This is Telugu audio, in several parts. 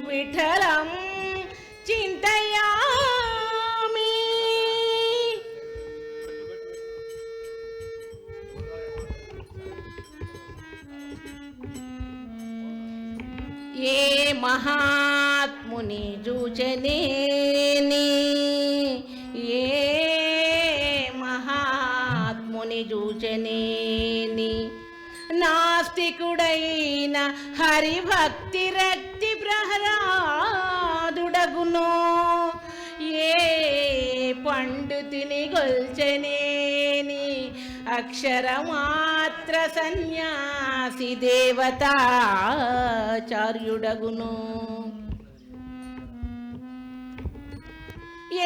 విఠలం చింతయామి. ఏ మహాత్ముని జూచనేని, ఏ మహాత్ముని జూచనేని, నాస్తికుడైన హరిభక్తి రక్తి ప్రహ్లాదుడగునో, ఏ పండితుని గొల్చనేని, అక్షరమాత్ర సన్యాసి దేవతాచార్యుడగును.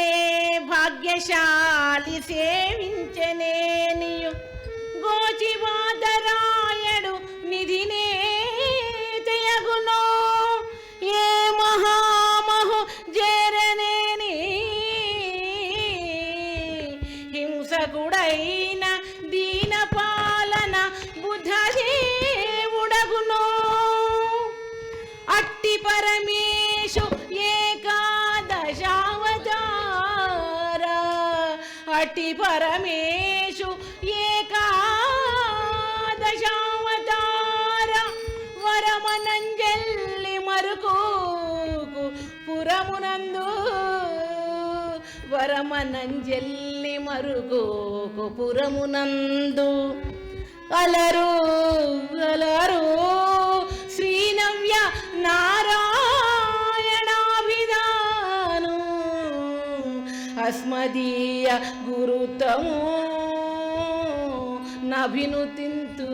ఏ భాగ్యశాలి సేవించనేనియు గోచివాదరాయడు నిధినే తెయగునో, ఏ మహామహు జేరనేని హింసకుడైన దీనపాలన బుద్ధదేవుడగునో, అట్టి పరమేశు ఏకాదశావతార, అట్టి పరమేశు ఏకాదశావతార, వరమనంజల్లి మరుకోకు పురమునందు, వరమనంజల్లి మరుకోకు పురమునందు. అలరు అలరు శ్రీనవ్య నారాయణాభిధాను, అస్మదీయ గురుతము నభినుతింతు,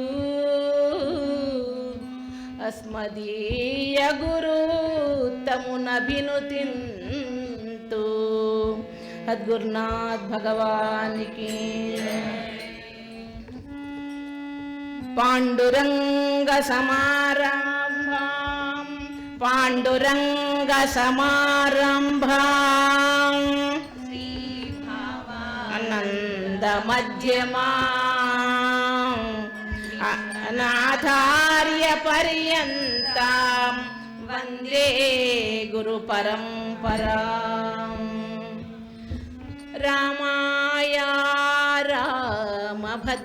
అస్మదీయ గురుతము నభినుతింతు. సద్గురునాథ్ భగవానికి. పాండురంగ సమారంభాం, పాండురంగ సమారంభాం, ఆనంద మధ్యమాం, అనాథార్య పర్యంతం, వందే గురు పరంపరాం. రామాయ రామభద్రాయ,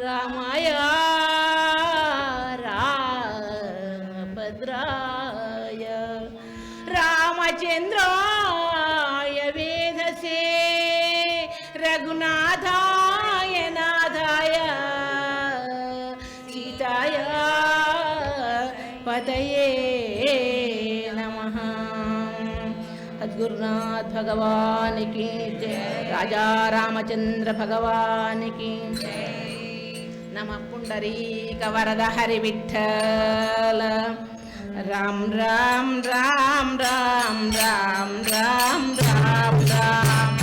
రామాయ రామభద్రాయ, రామచంద్రాయ వేధసే, రఘునాథాయ నాథాయ, సీతాయ పతయే నమః. సద్గురునాథ్ భగవానికి జయ. రాజా రామచంద్ర భగవానికి నమః. పుండరీక వరద హరి విఠ్ఠల. రామ్ రామ్ రామ్ రామ్ రామ్ రామ్ రామ్ రామ్ రామ్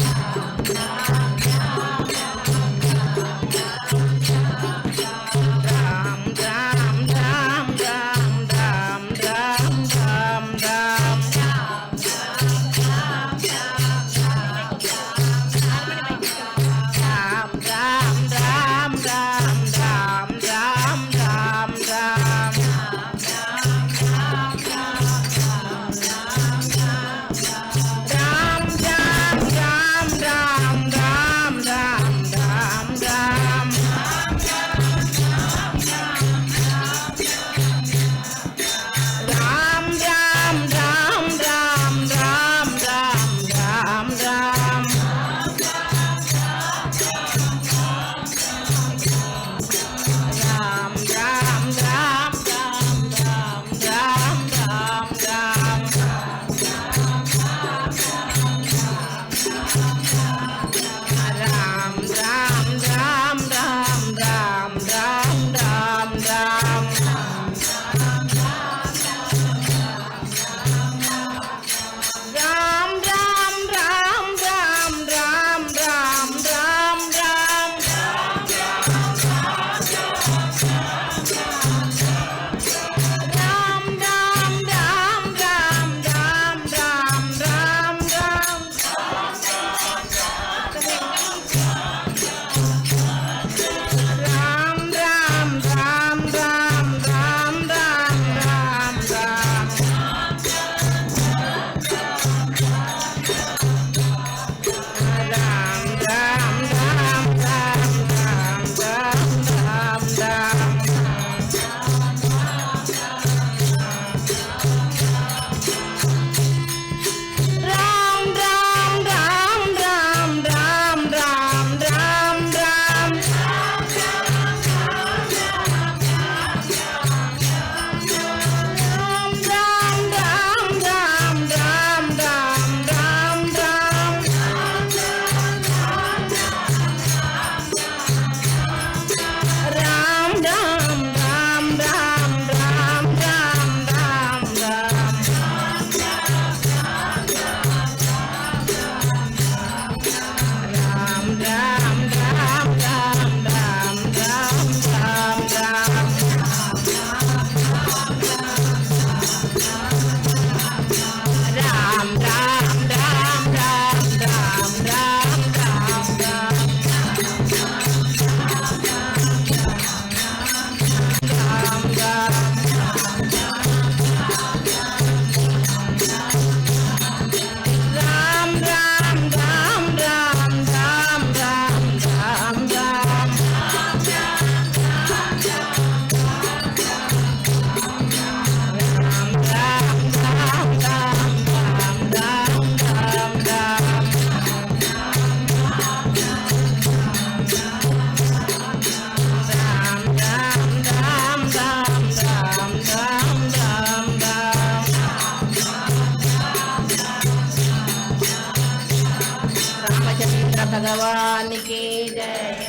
భగవానికి జయ.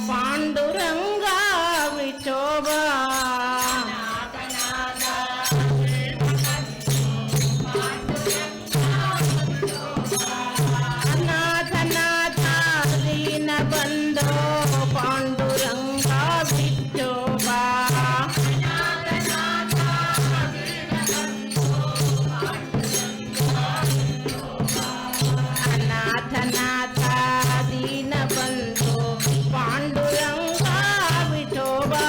పాండురంగా విఠోబా అనాథ నాథ దీన బంధో పాండురంగా విఠోబా అనాథ నాథ దీన బంధో పాండురంగా విఠోబా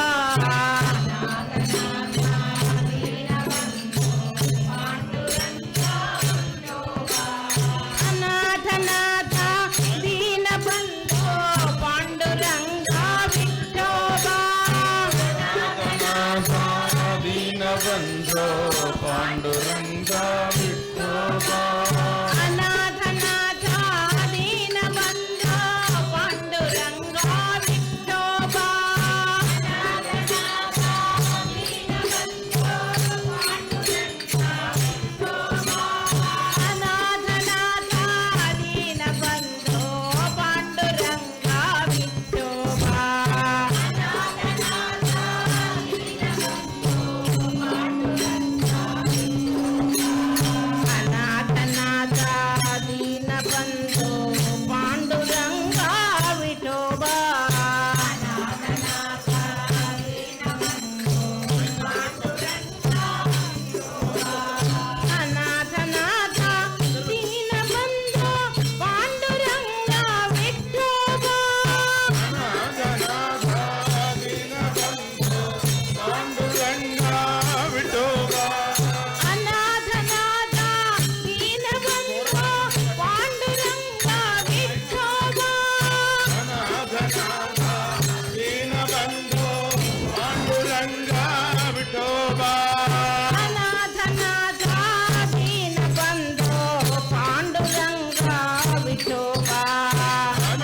అనాథ నాథ దీన బంధో పాండురంగా విఠోబా దీనబంధో పాండురంగా విఠోబా అనాథ నాథ దీన బంధో పాండురంగా విఠోబా అనాథ నాథ దీన బంధో పాండురంగా విఠోబా అనాథ నాథ దీన బంధో పాండురంగా విఠోబా అనాథ నాథ దీన బంధో పాండురంగా విఠోబా పాండురంగా విఠోబా అనాథ నాథ దీన బంధో పాండురంగా విఠోబా దీనబంధో పాండురంగా విఠోబా అనాథ నాథ దీన బంధో పాండురంగా విఠోబా అనాథనాథ దీనబంధో పాండురంగా విఠోబా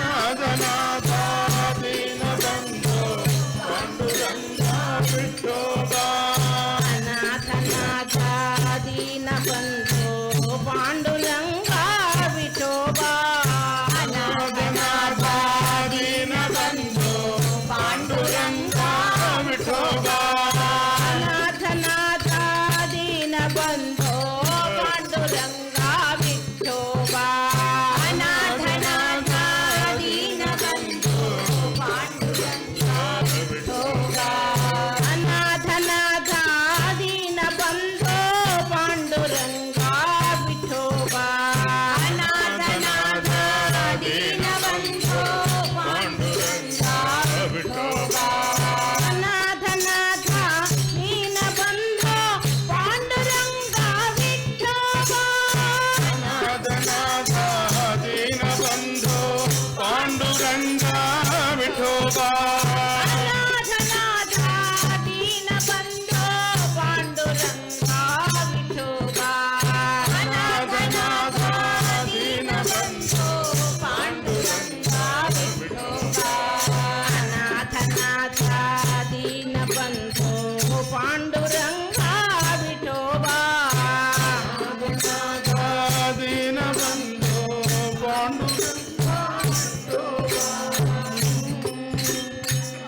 అనాథ నాథ దీన బంధో పాండురంగా విఠోబా అనాథనాథ దీనబంధో పాండురంగా విఠోబా అనాథ నాథ దీన బంధో పాండురంగా విఠోబా అనాథ నాథ దీన బంధో పాండురంగా విఠోబా అనాథ నాథ దీన బంధో పాండురంగా విఠోబా అనాథ నాథ దీన బంధో పాండురంగా విఠోబా అనాథ నాథ దీన బంధో పాండురంగా విఠోబా అనాథనాథ దీనబంధో పాండురంగా విఠోబా అనాథ నాథ దీన బంధో పాండురంగా విఠోబా అనాథ నాథ దీన బంధో పాండురంగా విఠోబా అనాథ నాథ దీన బంధో పాండురంగా విఠోబా దీనబంధో పాండురంగా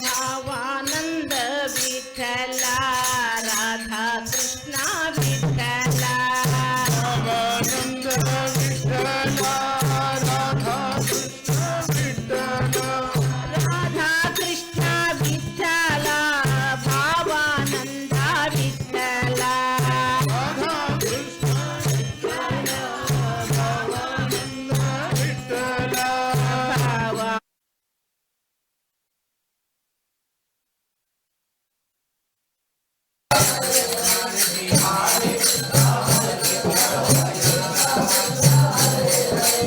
భావానంద విఠల రాధా కృష్ణ విఠల భవానంద విఠల రాధా కృష్ణ విఠల రాధా కృష్ణ విఠల భావానంద విఠల రాధా కృష్ణ విఠల భవానంద విఠల భావ హరి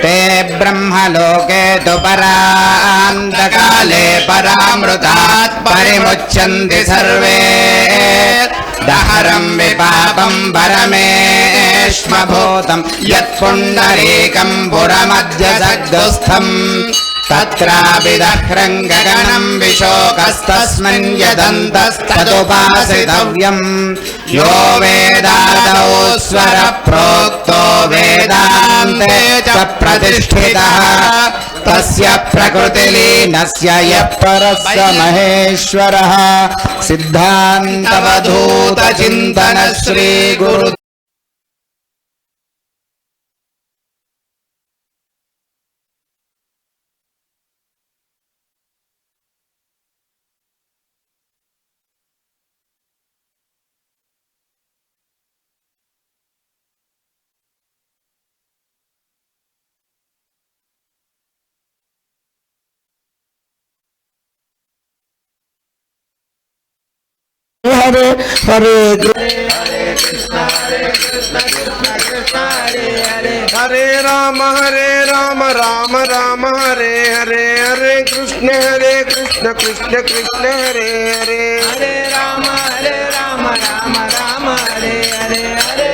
ते ब्रह्मलोके तु परान्तकाले परामृतात् परिमुच्यन्ति सर्वे दहरं विपापं परमेश्मभूतं यत्पुण्डरीकं पुरमद्य जग्दुस्थम् तत्रापि दह्रं गगनं विशोकस्तस्मिन् यदन्तस्तदुपासितव्यम् यो वेदादौ स्वरः प्रोक्तो वेदान्ते च प्रतिष्ठितः तस्य प्रकृतिलीनस्य यः परस्य महेश्वरः सिद्धान्तवधूतचिन्तन श्रीगुरु हरे हरे हरे राम राम राम हरे हरे हरे कृष्ण कृष्ण कृष्ण हरे हरे हरे राम राम राम हरे हरे हरे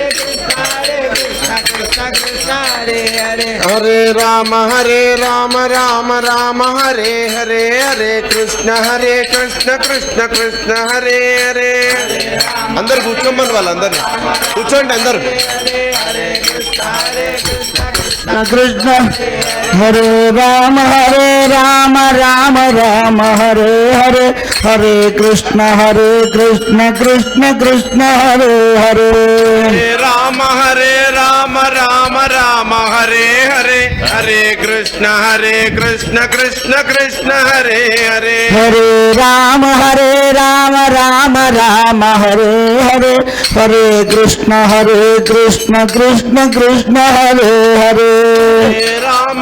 कृष्ण कृष्ण कृष्ण हरे हरे हरे राम राम हरे हरे हरे कृष्ण कृष्ण कृष्ण हरे हरे अंदर కూర్చోమని వాళ్ళందరూ కూర్చోండి అందరూ कृष्ण हरे राम राम राम हरे हरे हरे कृष्ण कृष्ण कृष्ण हरे हरे हरे राम राम हरे हरे हरे कृष्ण कृष्ण कृष्ण हरे हरे हरे राम राम हरे हरे हरे कृष्ण कृष्ण कृष्ण हरे हरे हरे राम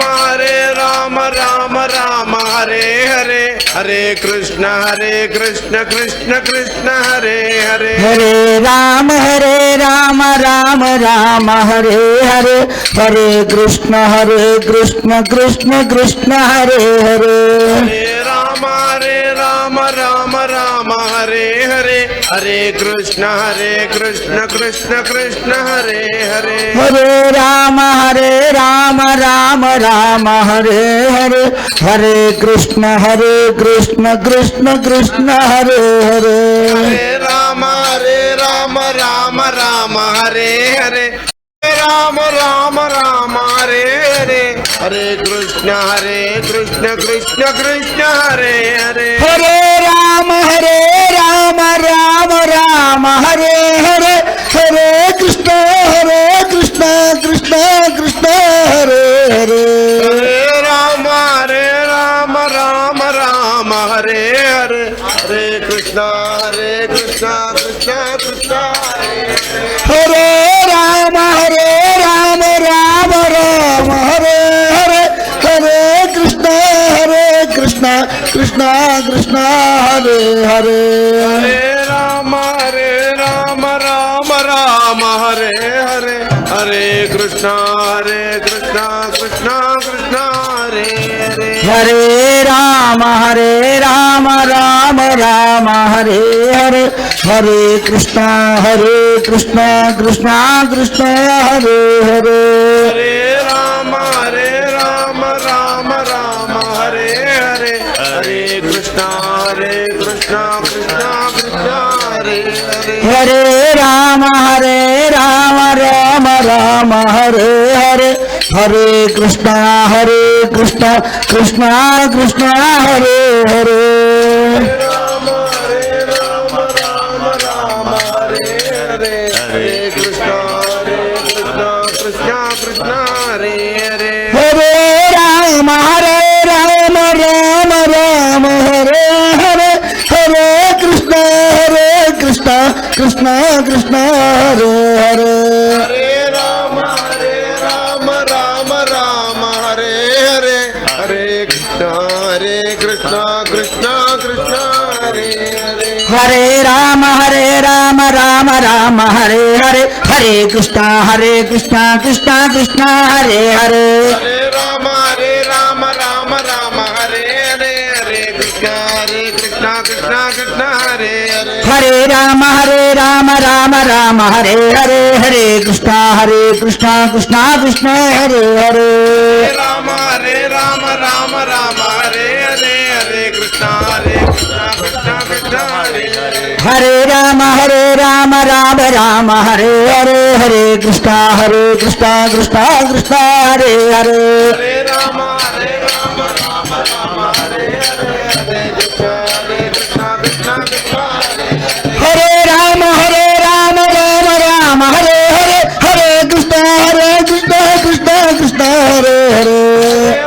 हरे हरे हरे कृष्ण कृष्ण कृष्ण हरे हरे हरे राम राम हरे हरे हरे कृष्ण कृष्ण कृष्ण हरे हरे हरे राम राम हरे हरे हरे कृष्ण कृष्ण कृष्ण हरे हरे हरे राम राम राम हरे हरे हरे कृष्ण कृष्ण कृष्ण हरे हरे हरे राम राम राम हरे हरे राम राम राम हरे हरे हरे कृष्ण कृष्ण कृष्ण हरे हरे हरे राम राम राम हरे हरे हरे कृष्ण कृष्ण कृष्ण हरे हरे हरे राम राम राम हरे हरे हरे कृष्ण कृष्ण कृष्ण हरे हरे राम राम हरे हरे हरे कृष्ण कृष्ण कृष्ण हरे हरे हरे राम राम हरे हरे हरे कृष्ण कृष्ण कृष्ण हरे हरे हरे राम राम हरे हरे हरे कृष्ण कृष्ण कृष्ण हरे हरे हरे राम राम हरे हरे हरे कृष्ण कृष्ण कृष्ण हरे हरे हरे राम राम हरे हरे हरे कृष्ण कृष्ण कृष्ण हरे हरे राम राम हरे हरे हरे कृष्ण कृष्ण कृष्ण हरे हरे हरे राम राम हरे हरे हरे कृष्ण कृष्ण कृष्ण हरे हरे हरे राम राम हरे हरे हरे कृष्ण कृष्ण कृष्ण हरे हरे हरे राम राम हरे हरे हरे कृष्ण कृष्ण कृष्ण हरे हरे हरे राम राम हरे हरे हरे कृष्ण कृष्ण कृष्ण हरे हरे हरे राम राम हरे हरे हरे कृष्ण कृष्ण कृष्ण हरे हरे राम हरे राम हरे हरे हरे कृष्ण कृष्ण कृष्ण हरे हरे हरे राम राम हरे हरे हरे कृष्ण कृष्ण कृष्ण हरे हरे हरे राम हरे हरे हरे कृष्ण कृष्ण कृष्ण हरे हरे राम हरे हरे हरे कृष्ण कृष्ण कृष्ण हरे हरे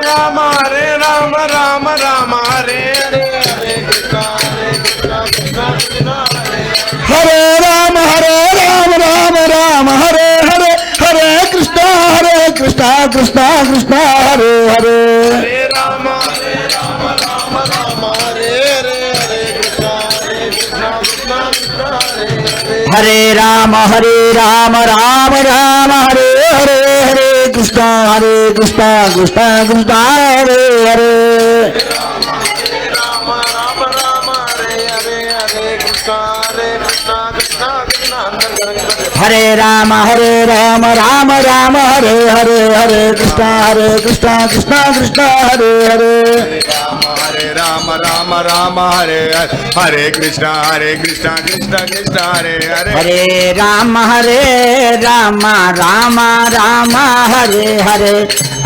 राम हरे राम हरे हरे हरे कृष्ण कृष्ण कृष्ण हरे हरे राम हरे हरे हरे कृष्ण कृष्ण कृष्ण हरे हरे हरे राम हरे हरे हरे कृष्ण कृष्ण कृष्ण हरे हरे हरे राम हरे हरे हरे कृष्ण कृष्ण कृष्ण हरे हरे राम हरे हरे हरे कृष्ण कृष्ण कृष्ण हरे Ram Hare Hare Hare Krishna Krishna Krishna Hare Hare Hare Ram Hare Hare Krishna Krishna Krishna Hare Hare Hare Ram Hare Hare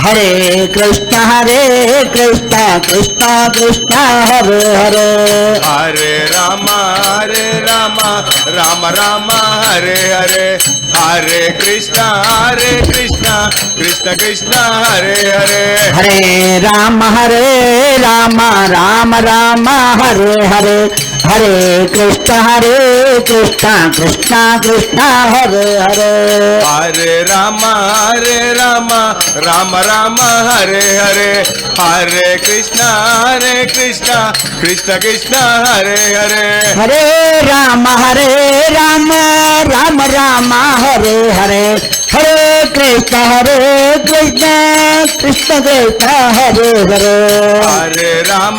Hare Krishna Krishna Krishna Hare Hare Hare Ram Ram Hare Hare Hare Krishna Krishna Krishna Hare Hare Hare Ram Ram Hare Hare Hare Krishna Krishna Krishna Hare Hare Hare Ram Ram Hare Hare Hare Krishna Krishna Krishna Hare Hare Hare Ram Ram Hare Hare Hare Krishna Krishna Krishna Hare Hare Hare Ram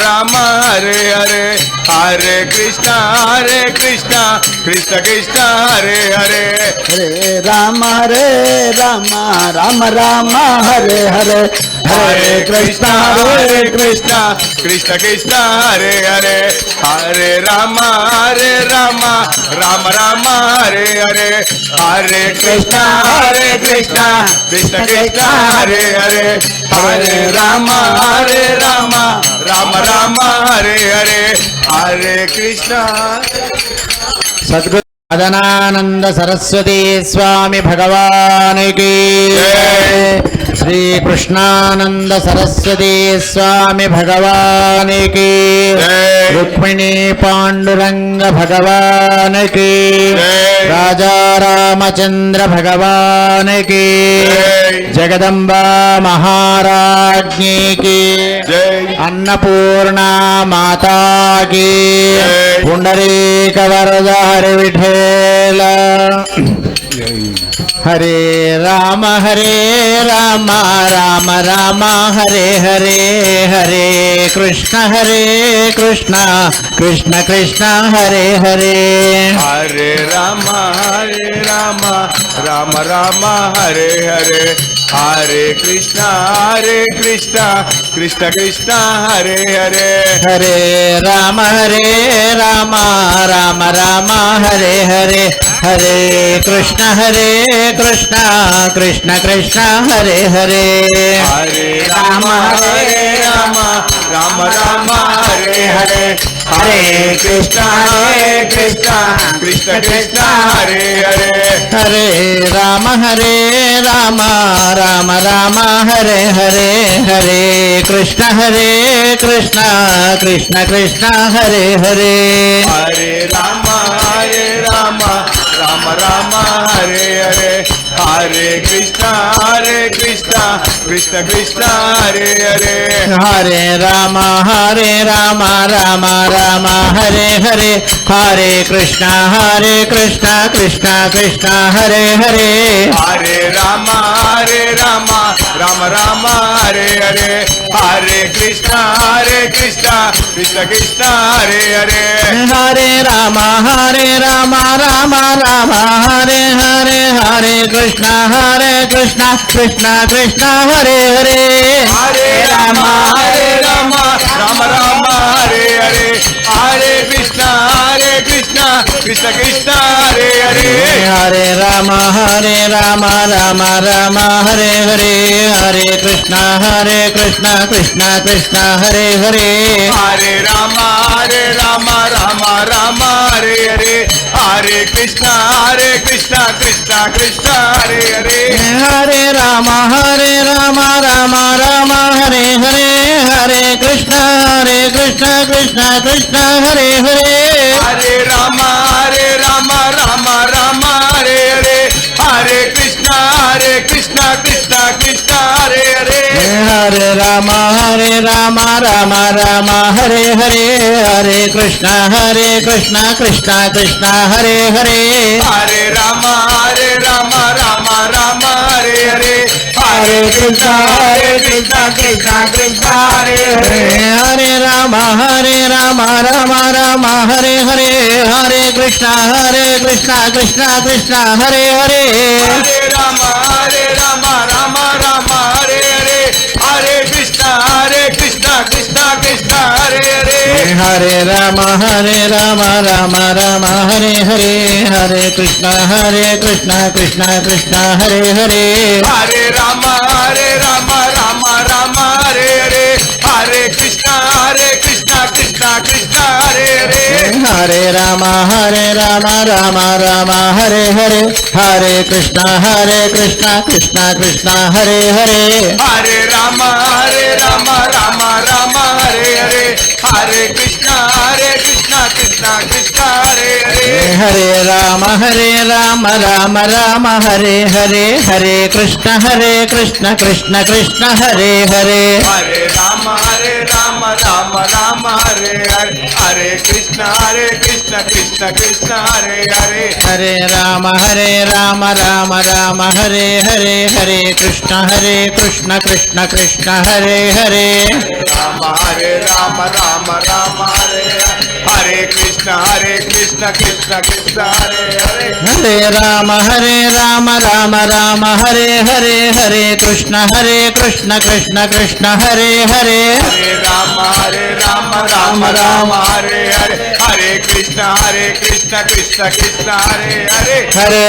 Ram Hare Hare Hare Krishna Krishna Krishna Hare Hare Hare Rama Rama Rama Hare Hare Hare Krishna Krishna Krishna Hare Hare Hare Rama Rama Rama Hare Hare Hare Krishna Krishna Krishna Hare Hare Hare Rama Rama Rama Hare Hare Hare Krishna Sadhguru మదనానంద Saraswati Swami భగవానికి శ్రీ కృష్ణానంద సరస్వతి స్వామి భగవానికి రుక్మిణీ పాండురంగ భగవానికి రాజా రామచంద్ర భగవానికి జగదంబా మహారాజ్ఞికి అన్నపూర్ణ మాతాకి పుండరీక వరద Hari విఠేల Hare Rama Rama Rama Hare Hare Hare Krishna Krishna Krishna Hare Hare Hare Rama Rama Hare Hare Hare Krishna Krishna Krishna Hare Hare Hare Rama Rama Hare Hare Hare Krishna Krishna Krishna Hare Hare Hare Rama Rama Hare Hare Hare Krishna Krishna Krishna Hare Hare Hare Rama Rama Hare Hare Hare Krishna Krishna Krishna Hare Hare Hare Rama Rama Hare Hare Hare Krishna Krishna Hare Hare Hare Rama Rama Hare Hare Hare Krishna Krishna Krishna Hare Hare Hare Rama Rama Hare Hare Hare Krishna Krishna Hare Hare Hare Rama Rama Hare Hare Hare Krishna Krishna Hare Hare Hare Rama Rama Hare Hare Hare Krishna Krishna Hare Hare Hare Rama Rama Hare Hare Hare Krishna Krishna Hare Hare Hare Rama Rama Hare Hare Hare Krishna Krishna Hare Hare Hare Rama Rama Hare Hare Hare Krishna Krishna Hare Hare Hare Rama Rama Hare Hare Hare Krishna Krishna Hare Hare Hare Rama Hare Hare Hare Krishna Krishna Hare Hare Hare Rama Rama Hare Hare Hare Krishna Krishna Hare Hare Hare Rama Hare Hare Hare Krishna Krishna Hare Hare Hare Rama Rama Hare Hare Hare Krishna Krishna Hare Hare Hare Rama Hare Hare Hare Krishna Krishna Hare Hare Hare Rama Rama Hare Hare Hare Krishna Krishna Hare Hare Hare Rama Hare Hare Hare Krishna Krishna Hare Hare Hare Rama Rama Hare Hare Hare Krishna Krishna Hare Hare Hare Rama Rama Rama Rama Hare Hare Hare Krishna Krishna Krishna Hare Hare Hare Rama Rama Rama Hare Hare Hare Krishna Krishna Krishna Hare Hare Hare Rama Rama Rama Hare Hare Hare Krishna Krishna Krishna Hare Hare Rama Rama Rama Hare Hare Krishna Krishna Krishna Hare Hare Hare Rama Rama Rama Hare Hare Hare Krishna Krishna Krishna Hare Hare Hare Rama Rama Rama Hare Hare Hare Krishna Krishna Krishna Hare Hare Hare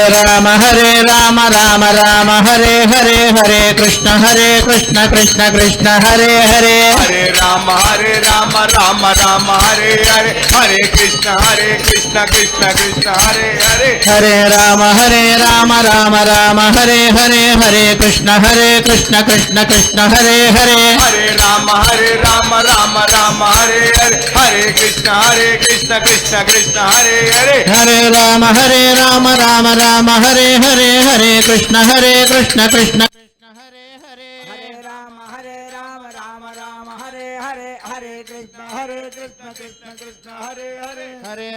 Rama Rama Rama Hare Hare Hare Krishna Krishna Krishna Hare Hare Hare Rama Rama Rama Hare Hare Hare Krishna Krishna Krishna Hare Hare Hare Rama Rama Rama Hare Hare Hare Krishna Krishna Krishna Hare Hare Hare Rama Rama Rama Hare Hare Hare Krishna Krishna Krishna Hare Hare Hare Rama Rama Rama Hare Hare Hare Krishna Krishna Krishna Hare Hare Hare Rama Rama Rama Hare Hare Hare Krishna Krishna Krishna Hare Hare Hare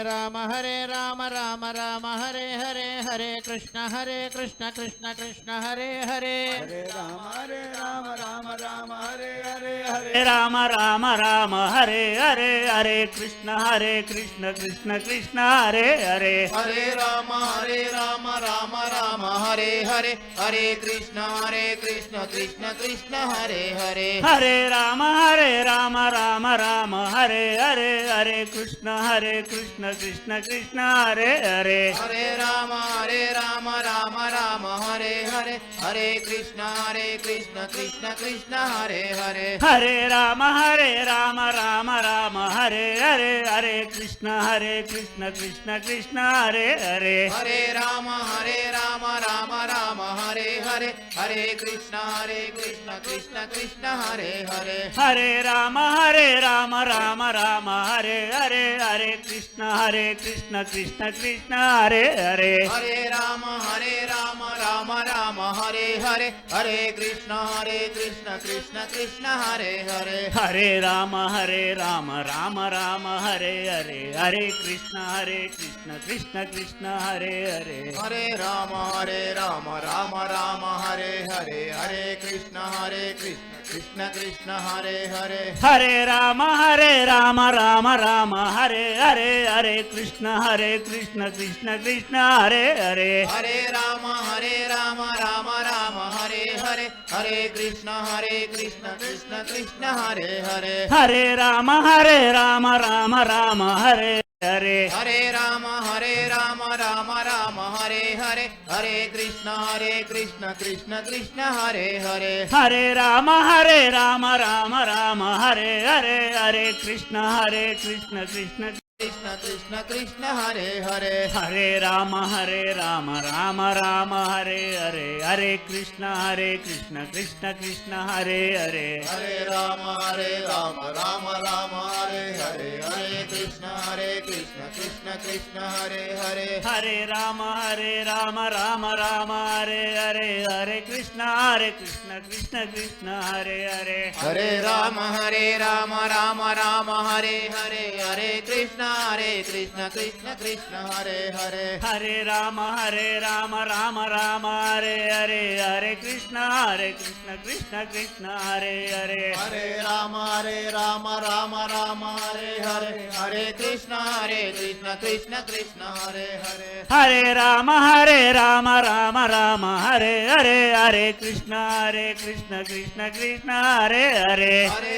Rama Rama Rama Hare Hare Hare Krishna Krishna Krishna Hare Hare Hare Rama Rama Rama Hare Hare Hare Hare Rama Rama Hare Hare Hare Krishna Krishna Krishna Hare Hare Hare Rama Rama Rama Hare Hare Hare Krishna Krishna Krishna Hare Hare Hare Rama Rama Rama Hare Hare Hare Krishna Krishna Krishna Hare Hare Hare Rama Rama Rama Hare Hare Hare Krishna Krishna Krishna Hare Hare Hare Rama Rama Rama Hare Hare Hare Krishna Krishna Krishna Hare Hare Hare Rama Rama Rama Hare Hare Hare Krishna Krishna Krishna Hare Hare Hare Rama Rama Rama Hare Hare Hare Krishna Krishna Krishna Hare Hare Hare Rama Rama Rama Hare Hare Hare Krishna Krishna Krishna Hare Hare Hare Rama Rama Rama Hare Hare Hare Krishna Krishna Krishna Hare Hare Hare Rama Rama Rama Hare Hare Hare Krishna Krishna Krishna Hare Hare Hare Rama Rama Rama Hare Hare Hare Krishna Krishna Krishna Hare Hare Hare Rama Rama Rama Hare Hare Hare Krishna Krishna Krishna Hare Hare Hare Rama Rama Rama Hare Hare Hare Rama Rama Rama Hare Hare Hare Krishna Krishna Krishna Hare Hare Hare Rama Rama Rama Hare Hare Hare Krishna Krishna Krishna Krishna Krishna Hare Hare Hare Rama Rama Rama Hare Hare Hare Krishna Krishna Krishna Hare Hare Hare Rama Rama Rama Hare Hare Hare Krishna Krishna Krishna Hare Hare Hare Rama Rama Rama Hare Hare Hare Krishna Krishna Krishna Hare Hare Hare Rama Rama Rama Hare Hare Hare Krishna Krishna Krishna Hare Hare Hare Rama Rama Rama Hare Hare Hare Krishna Krishna Krishna Hare Hare Hare Rama Rama Rama Hare Hare Hare Krishna Krishna Krishna Hare Hare Hare Rama Rama Rama Hare Hare Hare Krishna Krishna Krishna Hare Hare Hare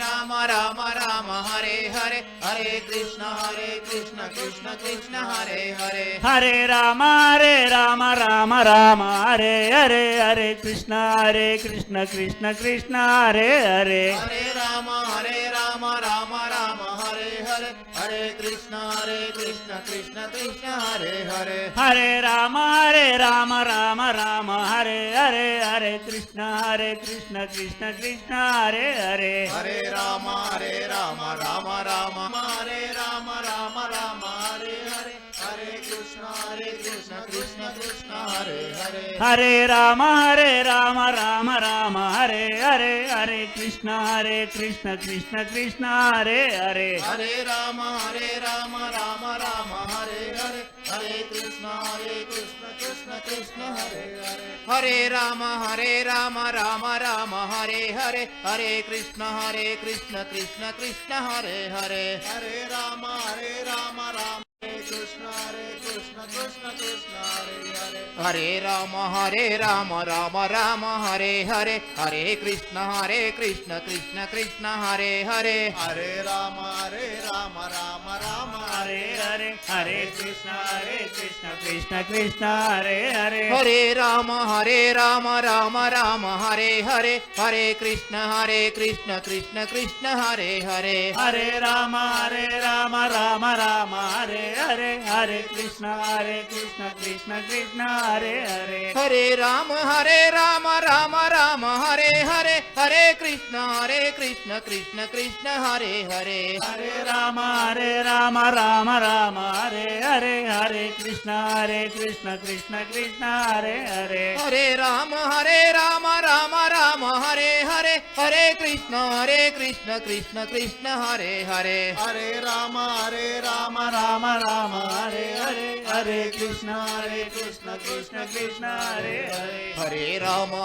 Rama Rama Rama Hare Hare Hare Krishna Krishna Krishna Hare Hare Hare Rama Rama Rama Hare Hare Hare Krishna Krishna Krishna Hare Hare Hare Rama Rama Rama Hare Hare Hare Krishna Krishna Krishna Hare Hare Hare Rama Rama Rama Hare Hare Hare Krishna Krishna Krishna Hare Hare Hare Rama Rama Rama Rama Hare Rama Rama Rama Hare Hare Hare Krishna Krishna Krishna Krishna Hare Hare Hare Ram Ram Ram Hare Hare Hare Krishna Krishna Krishna Hare Hare Hare Ram Ram Ram Hare Hare Hare Krishna Krishna Krishna Hare Hare Hare Ram Ram Ram Hare Hare Hare Krishna Krishna Krishna Hare Hare Hare Ram Ram हरे कृष्ण कृष्ण कृष्ण हरे हरे हरे राम राम हरे हरे हरे कृष्ण कृष्ण कृष्ण हरे हरे हरे राम राम हरे हरे हरे कृष्ण कृष्ण कृष्ण हरे हरे हरे राम राम हरे हरे हरे कृष्ण कृष्ण कृष्ण हरे हरे हरे राम राम राम हरे हरे हरे कृष्ण कृष्ण कृष्ण हरे हरे हरे राम राम हरे हरे हरे कृष्ण कृष्ण कृष्ण हरे हरे हरे राम राम हरे हरे हरे कृष्ण कृष्ण कृष्ण हरे हरे हरे राम राम हरे हरे हरे कृष्ण कृष्ण कृष्ण हरे हरे हरे राम राम राम हरे हरे हरे कृष्ण कृष्ण कृष्ण हरे हरे हरे राम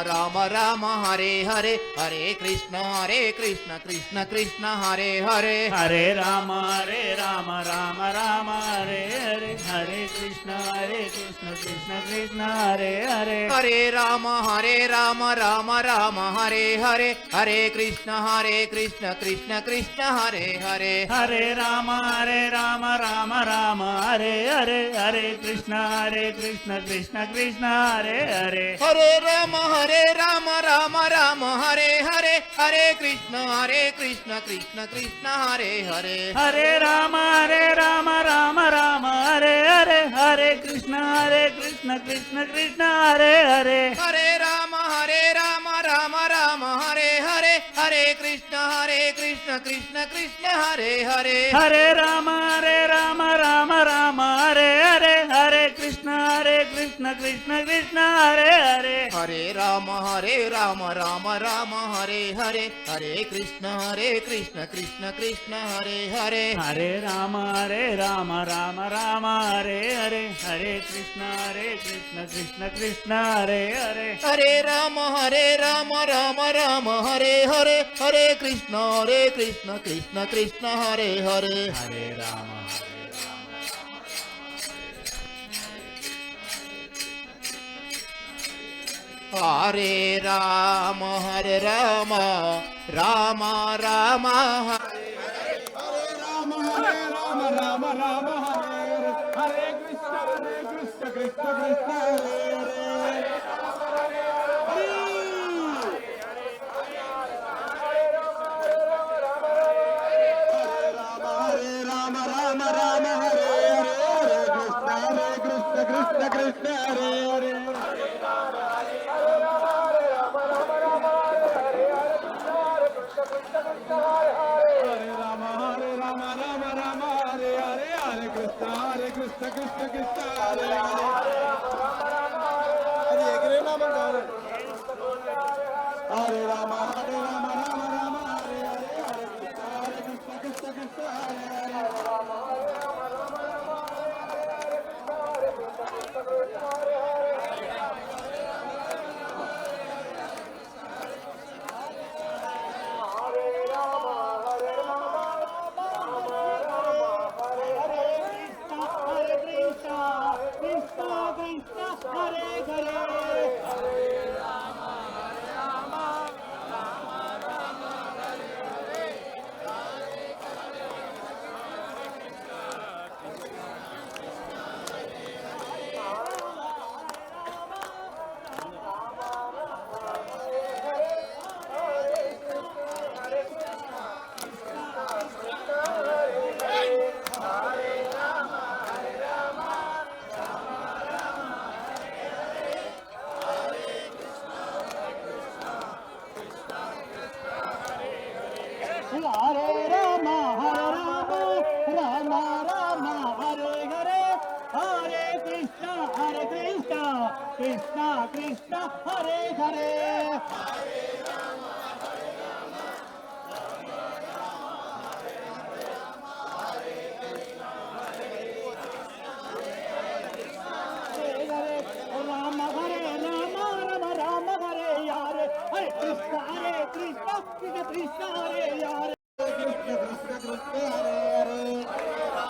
राम हरे हरे हरे कृष्ण कृष्ण कृष्ण हरे हरे हरे राम राम हरे हरे हरे कृष्ण कृष्ण कृष्ण हरे हरे हरे राम राम हरे हरे हरे कृष्ण कृष्ण कृष्ण हरे हरे हरे राम राम हरे हरे हरे कृष्ण कृष्ण कृष्ण हरे हरे हरे राम राम हरे हरे हरे कृष्ण कृष्ण कृष्ण हरे हरे हरे राम राम हरे हरे हरे कृष्ण कृष्ण कृष्ण हरे हरे हरे राम राम हरे हरे हरे कृष्ण कृष्ण कृष्ण हरे हरे हरे राम राम हरे हरे हरे कृष्ण कृष्ण कृष्ण हरे हरे हरे राम राम हरे हरे हरे कृष्ण कृष्ण कृष्ण हरे हरे हरे राम राम हरे हरे हरे कृष्ण कृष्ण कृष्ण हरे हरे हरे राम राम हरे हरे हरे कृष्ण कृष्ण कृष्ण हरे हरे हरे राम हरे राम राम राम हरे కృష్ణ కృష్ణ హరే హరే రామ హరే రామ రామ రామ హరే యారే హరే కృష్ణ కృష్ణ కృష్ణ హరే యారే కృష్ణ కృష్ణ కృష్ణ హరే హరే హరే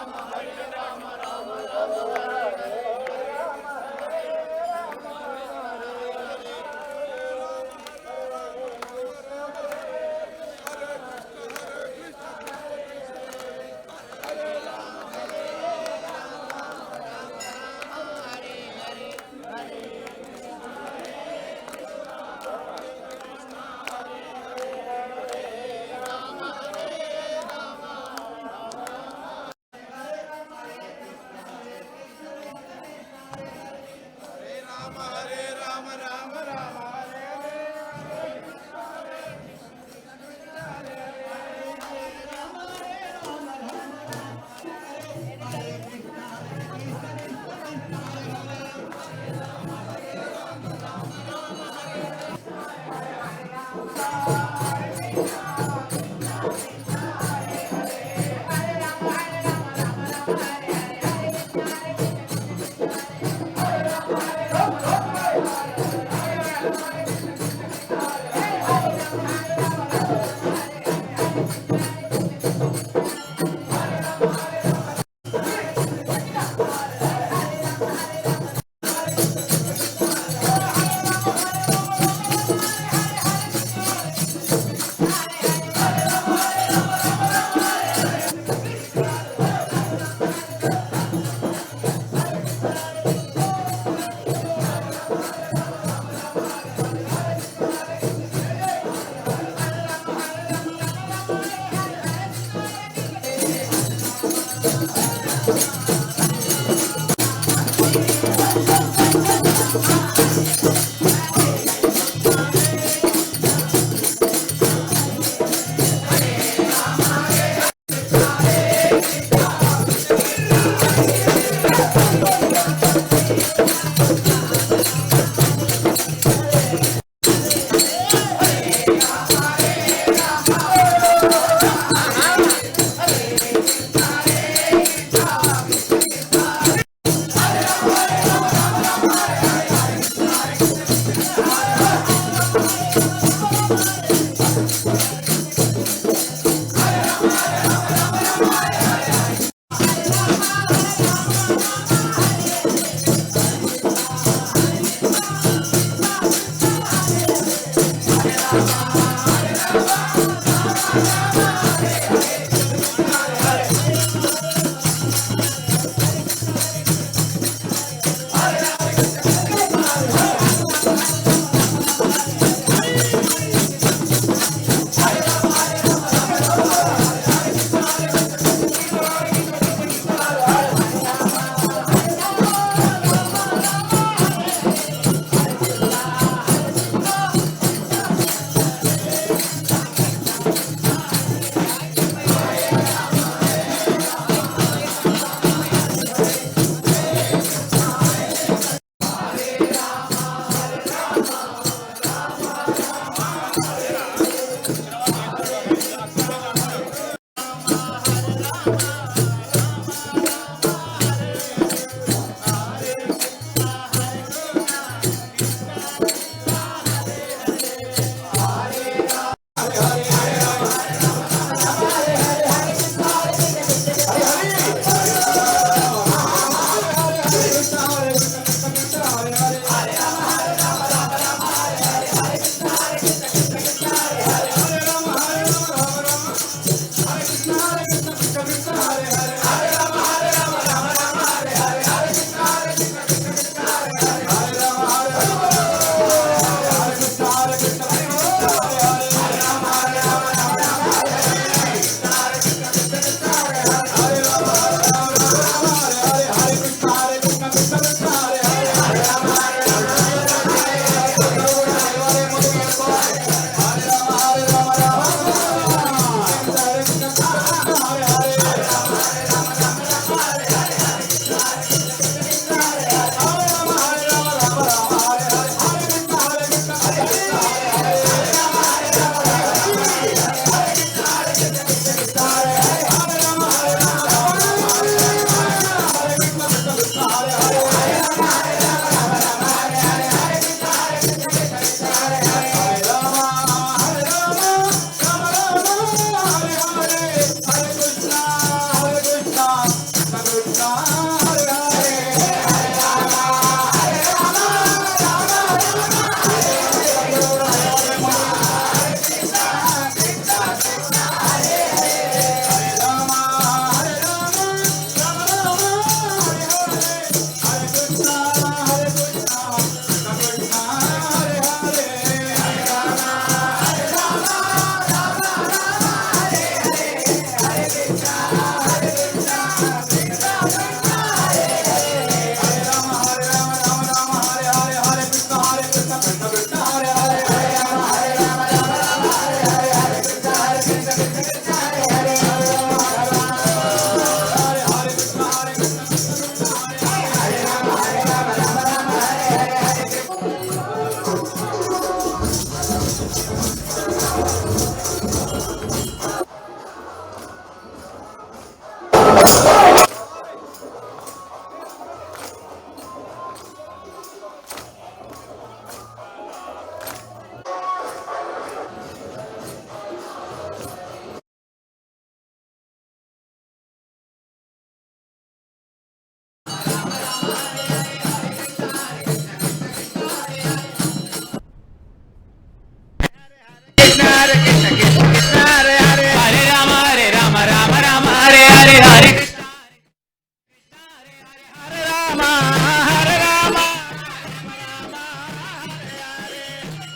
రామ హరే రామ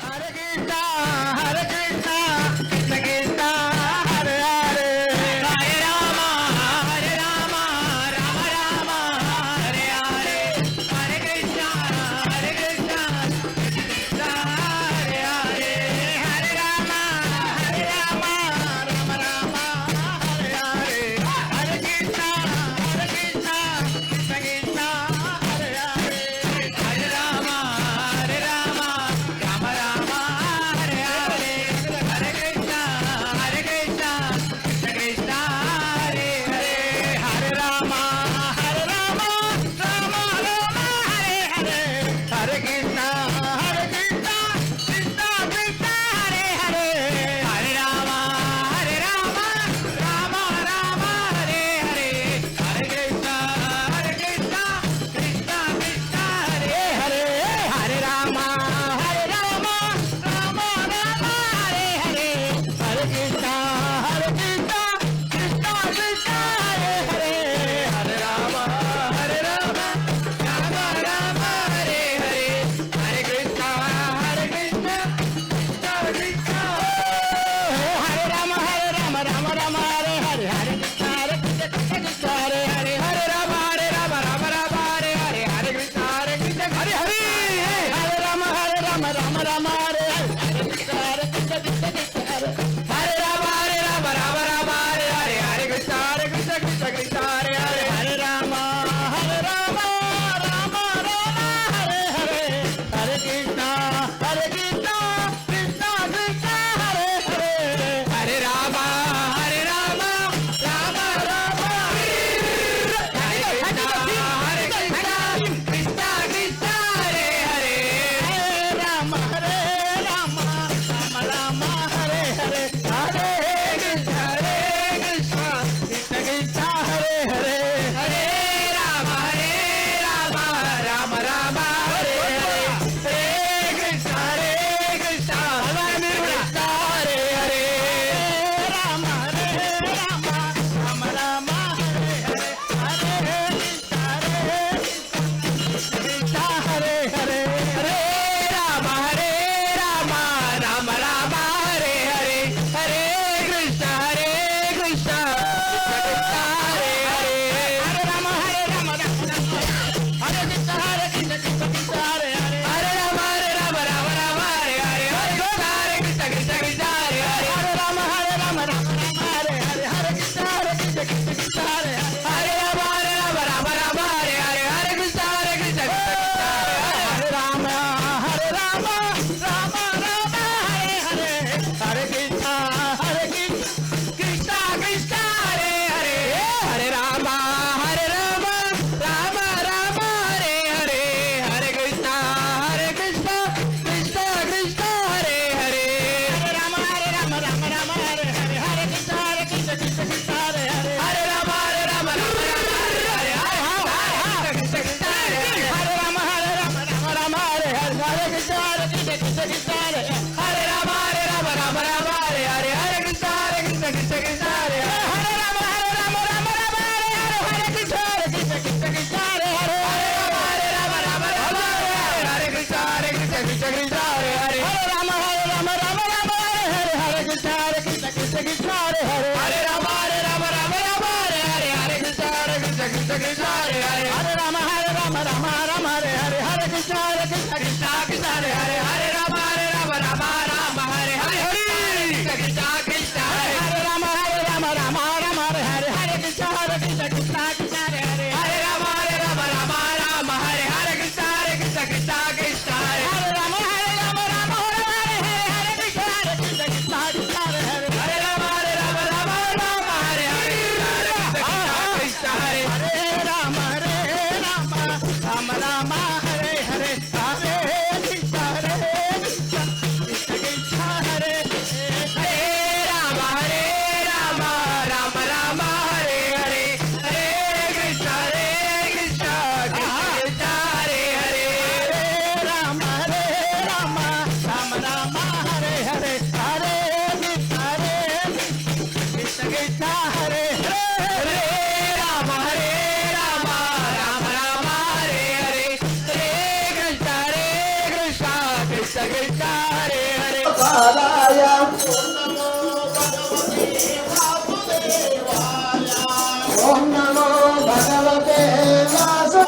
హరే కృష్ణ హరే కృష్ణ కృష్ణ కృష్ణ హరే హరే హరే రామ రామ రామ హరే హరే హరే కృష్ణ హరే కృష్ణ కృష్ణ హరే హరే హరే రామ రామ రామ హరే హరే హరే కృష్ణ కృష్ణ కృష్ణ హరే హరే హరే రామ రామ రామ హరే హరే హరే కృష్ణ కృష్ణ కృష్ణ హరే హరే హరే రామ రామ రామ హరే హరే హరే కృష్ణ కృష్ణ కృష్ణ హరే హరే హరే రామ రామ రామ హరే హరే హరే కృష్ణ కృష్ణ కృష్ణ హరే హరే హరే రామ రామ రామ హరే హరే హరే కృష్ణ కృష్ణ కృష్ణ హరే హరే హరే రామ రామ రామ హరే హరే హరే కృష్ణ కృష్ణ కృష్ణ హరే రామ రామ రామ హరే హరే హరే కృష్ణ కృష్ణ కృష్ణ హరే హరే హరే రామ రామ రామ హరే హరే హరే కృష్ణ కృష్ణ హరే హరే హరే రామ రామ రామ హరే హరే కృష్ణ కృష్ణ కృష్ణ హరే హరే రామ రామ హరే హరే కృష్ణ కృష్ణ కృష్ణ హరే హరే హరే రామ రామ రామ హరే హరే హరే కృష్ణ కృష్ణ కృష్ణ హరే హరే హరే రామ రామ రామ హరే కృష్ణ కృష్ణ కృష్ణ హరే హరే హరే రామ రామ రామ హరే హరే హరే కృష్ణ కృష్ణ కృష్ణ కృష్ణ హరే హరే హరే రామ రామ రామ హరే హరే హరే కృష్ణ కృష్ణ కృష్ణ హరే హరే రామ రామ రామ హరే హరే హరే కృష్ణ హరే హరే హరే రామ రామ రామ హరే హరే హరే కృష్ణ కృష్ణ హరే హరే హరే రామ రామ హరే కృష్ణ కృష్ణ కృష్ణ హరే హరే హరే రామ రామ హరే హరే హరే కృష్ణ కృష్ణ కృష్ణ హరే హరే హరే రామ రామ హరే హరే హరే కృష్ణ కృష్ణ కృష్ణ హరే హరే రామ రామ హరే హరే హరే కృష్ణ కృష్ణ కృష్ణ హరే రామ రామ రామ హరే హరే హరే కృష్ణ కృష్ణ కృష్ణ హరే హరే హరే రామ రామ రామ హరే హరే హరే కృష్ణ కృష్ణ కృష్ణ కృష్ణ హరే హరే హరే రామ రామ హరే హరే హరే కృష్ణ కృష్ణ కృష్ణ హరే హరే హరే రామ రామ హరే హరే హరే కృష్ణ కృష్ణ హరే హరే రామ రామ హరే హరే హరే కృష్ణ కృష్ణ కృష్ణ హరే హరే రామ రామ హరే హరే హరే కృష్ణ కృష్ణ కృష్ణ హరే హరే రామ రామ హరే హరే కృష్ణ కృష్ణ కృష్ణ హరే హరే రామ రామ హరే కృష్ణ కృష్ణ కృష్ణ హరే హరే హరే రామ హరే కృష్ణ కృష్ణ కృష్ణ హరే హరే హరే రామ హరే హరే కృష్ణ కృష్ణ కృష్ణ హరే హరే హరే రామ రామ హరే హరే హరే కృష్ణ కృష్ణ కృష్ణ హరే హరే హరే రామ రామ హరే హరే కృష్ణ కృష్ణ కృష్ణ హరే రామ రామ హరే హరే కృష్ణ కృష్ణ కృష్ణ హరే హరే హరే రామ రామ హరే హరే కృష్ణ కృష్ణ కృష్ణ కృష్ణ హరే రామ రామ హరే హరే కృష్ణ కృష్ణ కృష్ణ హరే హరే హరే రామ హరే హరే కృష్ణ కృష్ణ హరే హరే రామ రామ రామ హరే హరే హరే కృష్ణ హరే గోపాలాయ ఓం నమో భగవతే వాసు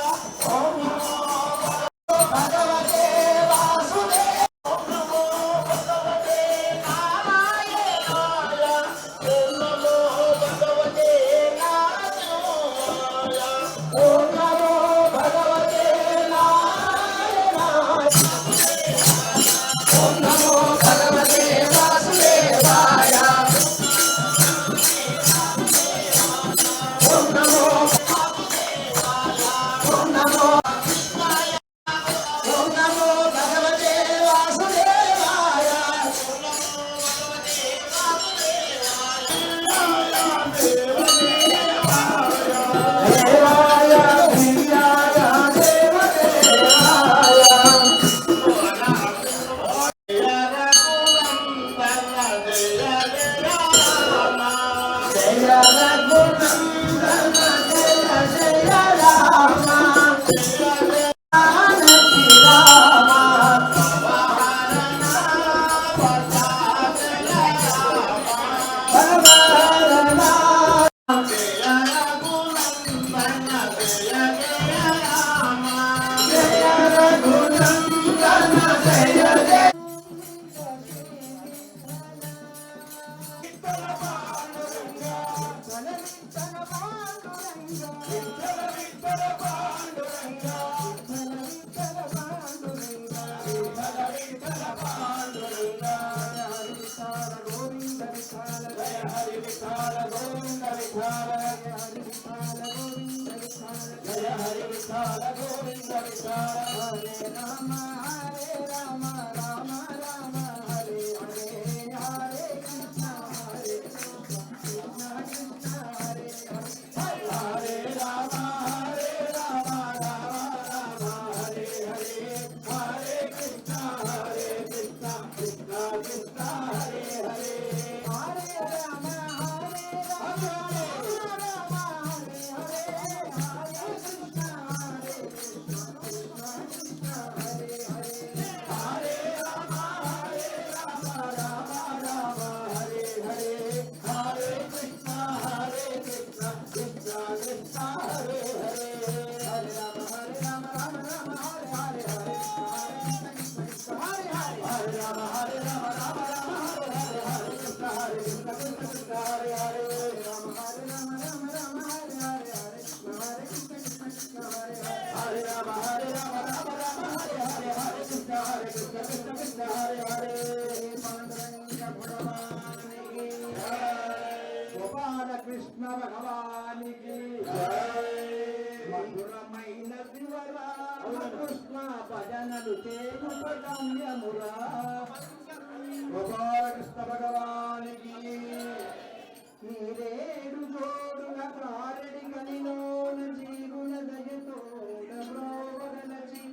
కృష్ణ భగవానికి మధురమైన శివరా కృష్ణ భజనలు చేయుపగమ్యమురా గోపాలకృష్ణ భగవానికి నీరేడు జోడున కారడి కలిలోన జీవుల దయతోడ బ్రోవగలచి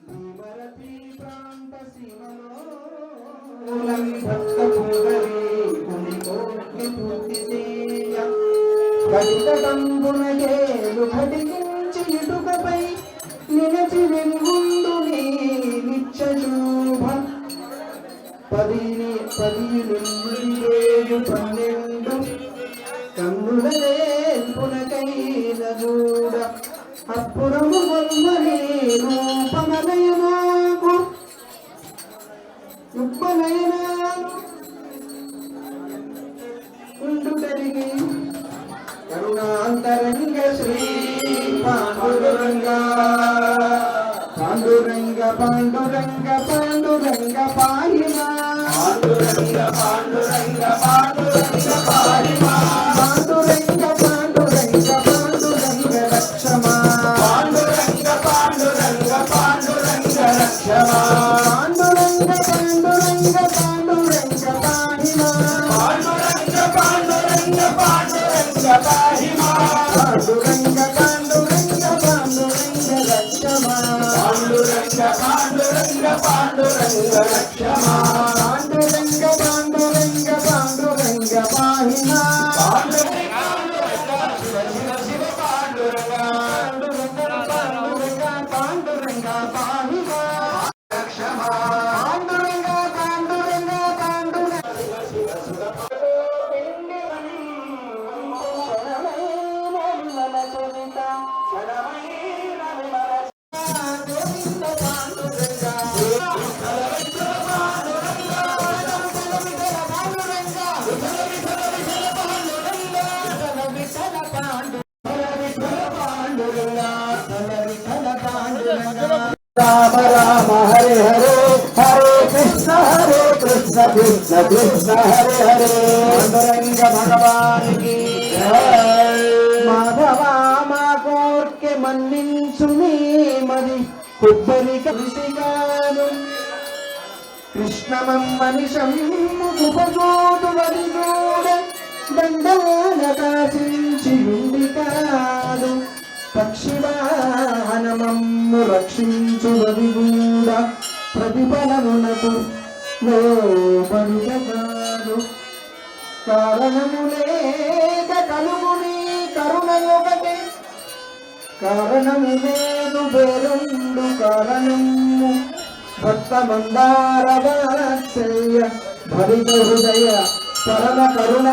భీమరతి ప్రాంత సీమలో భక్త పుంగరి కుని కోటి పూర్తిసేయ గడితంబున ఏలు ఘటించి ఇటుకపై నిలచి వెంగుండు నీ నిత్య శోభ 12 కన్నులే పునకైన చూడ అప్పుడము వల్మని రూపమలయనాకు ఉప్పనయనాలు ఉండుటరిగి కరుణాంతరంగ శ్రీ పాండురంగ పాండురంగ పాండురంగ పాండురంగ పాహిమా పాండురంగ పాండురంగ పాండురంగ పాహిమా పాండురంగ పాండురంగ పాండురంగ రక్షమా పాండురంగ పాండురంగ పాండురంగ రక్షమా పాండురంగ పాండురంగ పాండురంగ పాహిమా పాండురంగ పాండురంగ పాండురంగ పాహిమా పాండురంగ పాండురంగ పాండురంగ రక్షమా పాండురంగ పాండురంగ పాండురంగ రక్షమా పాండురంగ పాండురంగ పాండురంగ పాహిమా పాండురంగ శివ శివ శివ పాండురంగ పాండురంగ పాండురంగ పాండురంగ పాహిమా రక్షమా పాండురంగ పాండురంగ రామ రామ హరే హరే హరే కృష్ణ కృష్ణ కృష్ణ హరే హరే పాండురంగ భగవానికి మాధవా మా కోర్కె మన్నించు నీ మది కొబ్బరి కృషిగాను కృష్ణమమ్మని సమ్ముకుపగోదు వది గూడ దండాన కాసించి ఉండి కాదు పక్షివాహనమమ్ము రక్షించు వది గూడ ప్రతిఫలమునకు లోబడుట కాదు కారణము లేక కలుగుని కరుణయొకటే కారణము లేదు వేరుండు కారణము భక్త మందార వాత్సల్య భరిత హృదయ పరమ కరుణ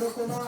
Rukma